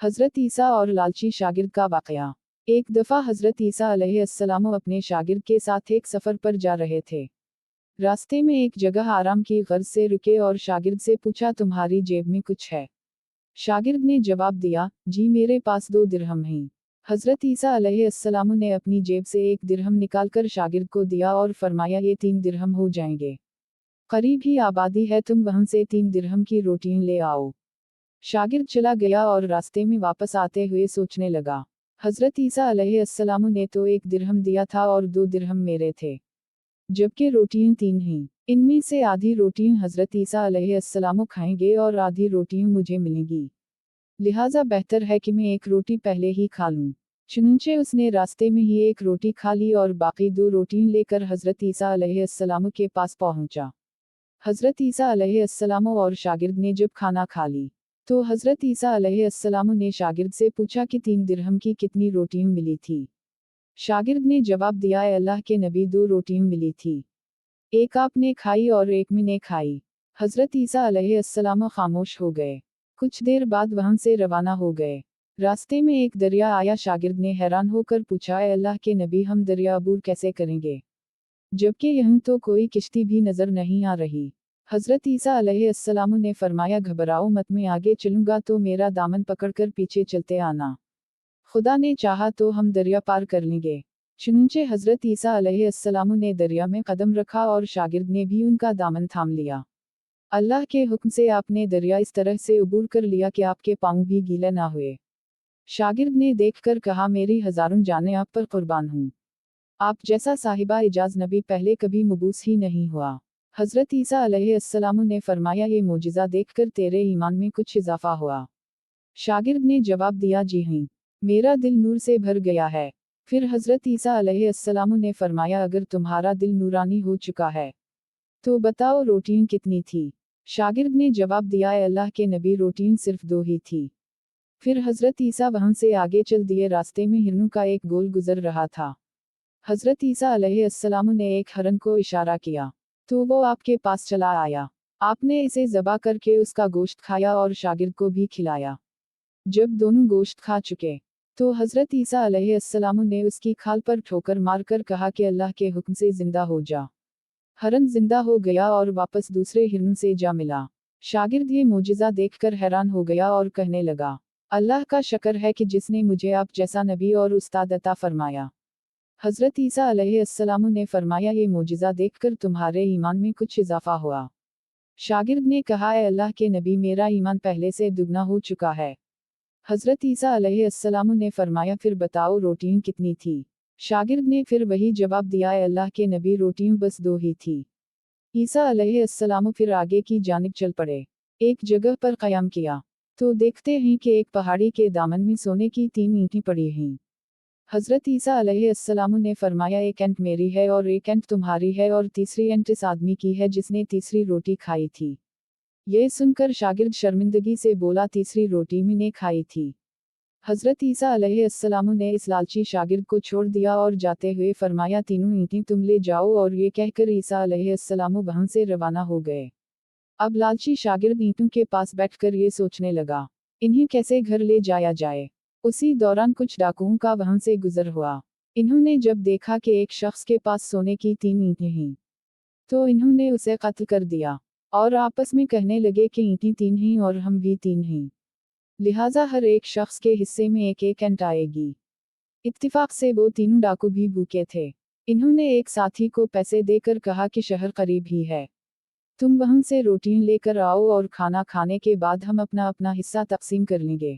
हज़रत ईसा और लालची शागिर्द का वाक़या। एक दफ़ा हज़रत ईसा अलैहिस्सलाम अपने शागिर्द के साथ एक सफ़र पर जा रहे थे। रास्ते में एक जगह आराम की गर्ज से रुके और शागिर्द से पूछा, तुम्हारी जेब में कुछ है? शागिर्द ने जवाब दिया, जी मेरे पास 2 दिरहम हैं। हज़रत ईसा अलैहिस्सलाम ने अपनी जेब से 1 दिरहम निकालकर शागिर्द को दिया और फरमाया, ये 3 दिरहम हो जाएंगे। करीब ही आबादी है, तुम वहां से 3 दिरहम की रोटियां ले आओ। शागिर्द चला गया और रास्ते में वापस आते हुए सोचने लगा, हज़रत ईसा अलैहिस्सलाम ने तो 1 दिरहम दिया था और 2 दिरहम मेरे थे, जबकि रोटियां 3 हैं। इनमें से आधी रोटियां हज़रत ईसा अलैहिस्सलाम खाएंगे और आधी रोटियां मुझे मिलेंगी। लिहाजा बेहतर है कि मैं 1 रोटी पहले ही खा लूं। चुनंचे उसने रास्ते में ही 1 रोटी खा ली और बाकी 2 रोटियां लेकर हज़रत ईसा अलैहिस्सलाम के पास पहुंचा। हज़रत ईसा अलैहिस्सलाम और शागिर्द ने जब खाना खा ली, तो हज़रत ईसा अलैहिस्सलाम ने शागिर्द से पूछा कि 3 दिरहम की कितनी रोटियां मिली थी? शागिर्द ने जवाब दिया, अल्लाह के नबी 2 रोटियां मिली थी। एक आपने खाई और एक मैंने खाई। हज़रत ईसा अलैहिस्सलाम खामोश हो गए। कुछ देर बाद वहां से रवाना हो गए। रास्ते में एक दरिया आया। शागिर्द ने हैरान होकर पूछा, अल्लाह के नबी हम दरिया अबूर कैसे करेंगे, जबकि यहाँ तो कोई किश्ती भी नजर नहीं आ रही। हज़रत ईसा अलैहिस्सलाम ने फरमाया, घबराओ मत, मैं आगे चलूंगा तो मेरा दामन पकड़कर पीछे चलते आना। खुदा ने चाहा तो हम दरिया पार कर लेंगे। चुनंचे हज़रत ईसा अलैहिस्सलाम ने दरिया में कदम रखा और शागिर्द ने भी उनका दामन थाम लिया। अल्लाह के हुक्म से आपने दरिया इस तरह से उबूर कर लिया कि आपके पांव भी गीले ना हुए। शागिर्द ने देखकर कहा, मेरी हजारों जानें आप पर कुर्बान हूँ। आप जैसा साहिबा इजाज नबी पहले कभी मबूस ही नहीं हुआ। हज़रत ईसा अलैहिस्सलाम ने फरमाया, ये मोजिज़ा देखकर तेरे ईमान में कुछ इजाफा हुआ? शागिर्द ने जवाब दिया, जी हाँ, मेरा दिल नूर से भर गया है। फिर हज़रत ईसा अलैहिस्सलाम ने फरमाया, अगर तुम्हारा दिल नूरानी हो चुका है तो बताओ रोटियां कितनी थी? शागिर्द ने जवाब दिया, अल्लाह के नबी रोटियां सिर्फ 2 ही थी। फिर हज़रत ईसा वहां से आगे चल दिए। रास्ते में हिरनों का एक गोल गुजर रहा था। हज़रत ईसा अलैहिस्सलाम ने एक हरन को इशारा किया तो वो आपके पास चला आया। आपने इसे ज़बा करके उसका गोश्त खाया और शागिर्द को भी खिलाया। जब दोनों गोश्त खा चुके तो हज़रत ईसा अलैहिस्सलाम ने उसकी खाल पर ठोकर मारकर कहा कि अल्लाह के हुक्म से जिंदा हो जा। हरन जिंदा हो गया और वापस दूसरे हिरनों से जा मिला। शागिर्द ये मोजिज़ा देखकर हैरान हो गया और कहने लगा, अल्लाह का शुक्र है कि जिसने मुझे आप जैसा नबी और उस्ताद अता फरमाया। हज़रत ईसा अलैहिस्सलाम ने फरमाया, ये मोजिज़ा देखकर तुम्हारे ईमान में कुछ इजाफा हुआ? शागिर्द ने कहा, अल्लाह के नबी मेरा ईमान पहले से दुगना हो चुका है। हज़रत ईसा अलैहिस्सलाम ने फरमाया, फिर बताओ रोटियां कितनी थी? शागिर्द ने फिर वही जवाब दिया, अल्लाह के नबी रोटियां बस 2 ही थी। ईसा अलैहिस्सलाम फिर आगे की जानिब चल पड़े। एक जगह पर क़याम किया तो देखते हैं कि एक पहाड़ी के दामन में सोने की 3 ईंटें पड़ी हैं। हज़रत ईसा अलैहिस्सलाम ने फरमाया, एक एंट मेरी है और एक एंट तुम्हारी है और तीसरी एंट इस आदमी की है जिसने तीसरी रोटी खाई थी। यह सुनकर शागिर्द शर्मिंदगी से बोला, तीसरी रोटी मैंने खाई थी। हज़रत ईसा अलैहिस्सलाम ने इस लालची शागिर्द को छोड़ दिया और जाते हुए फरमाया, तीनों ईंटें तुम ले जाओ, और ये कहकर ईसा अलैहिस्सलाम वहां से रवाना हो गए। अब लालची शागिर्द ईंटों के पास बैठकर ये सोचने लगा, इन्हें कैसे घर ले जाया जाए। उसी दौरान कुछ डाकुओं का वहां से गुजर हुआ। इन्होंने जब देखा कि एक शख्स के पास सोने की 3 ईंटें हैं तो इन्होंने उसे कत्ल कर दिया और आपस में कहने लगे कि ईंटें 3 हैं और हम भी 3 हैं, लिहाजा हर एक शख्स के हिस्से में एक एक एंट आएगी। इत्तिफाक से वो तीनों डाकू भी भूखे थे। इन्होंने एक साथी को पैसे देकर कहा कि शहर करीब ही है, तुम वहां से रोटियां लेकर आओ और खाना खाने के बाद हम अपना अपना हिस्सा तकसीम कर लेंगे।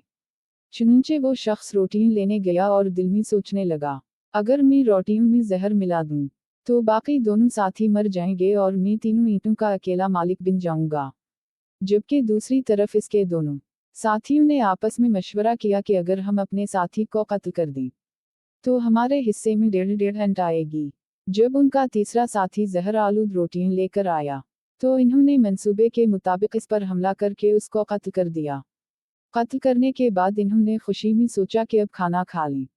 चुनंचे वो शख्स रोटियां लेने गया और दिल में सोचने लगा, अगर मैं रोटियों में जहर मिला दूं तो बाकी दोनों साथी मर जाएंगे और मैं तीनों ईंटों का अकेला मालिक बन जाऊंगा। जबकि दूसरी तरफ इसके दोनों साथियों ने आपस में मशवरा किया कि अगर हम अपने साथी को कत्ल कर दें तो हमारे हिस्से में 1.5 एंट आएगी। जब उनका तीसरा साथी जहर आलूद रोटियां लेकर आया तो इन्होंने मंसूबे के मुताबिक इस पर हमला करके उसको कत्ल कर दिया। कत्ल करने के बाद इन्होंने खुशी में सोचा कि अब खाना खा लें,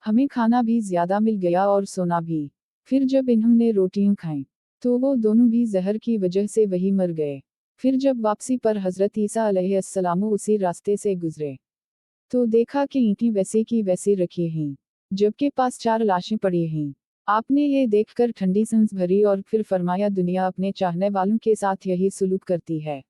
हमें खाना भी ज्यादा मिल गया और सोना भी। फिर जब इन्होंने रोटियां खाईं तो वो दोनों भी जहर की वजह से वही मर गए। फिर जब वापसी पर हज़रत ईसा अलैहिस्सलाम उसी रास्ते से गुजरे तो देखा कि ईंटें वैसे की वैसी रखी हैं, जबकि पास 4 लाशें पड़ी हैं। आपने ये देखकर ठंडी सांस भरी और फिर फरमाया, दुनिया अपने चाहने वालों के साथ यही सुलूक करती है।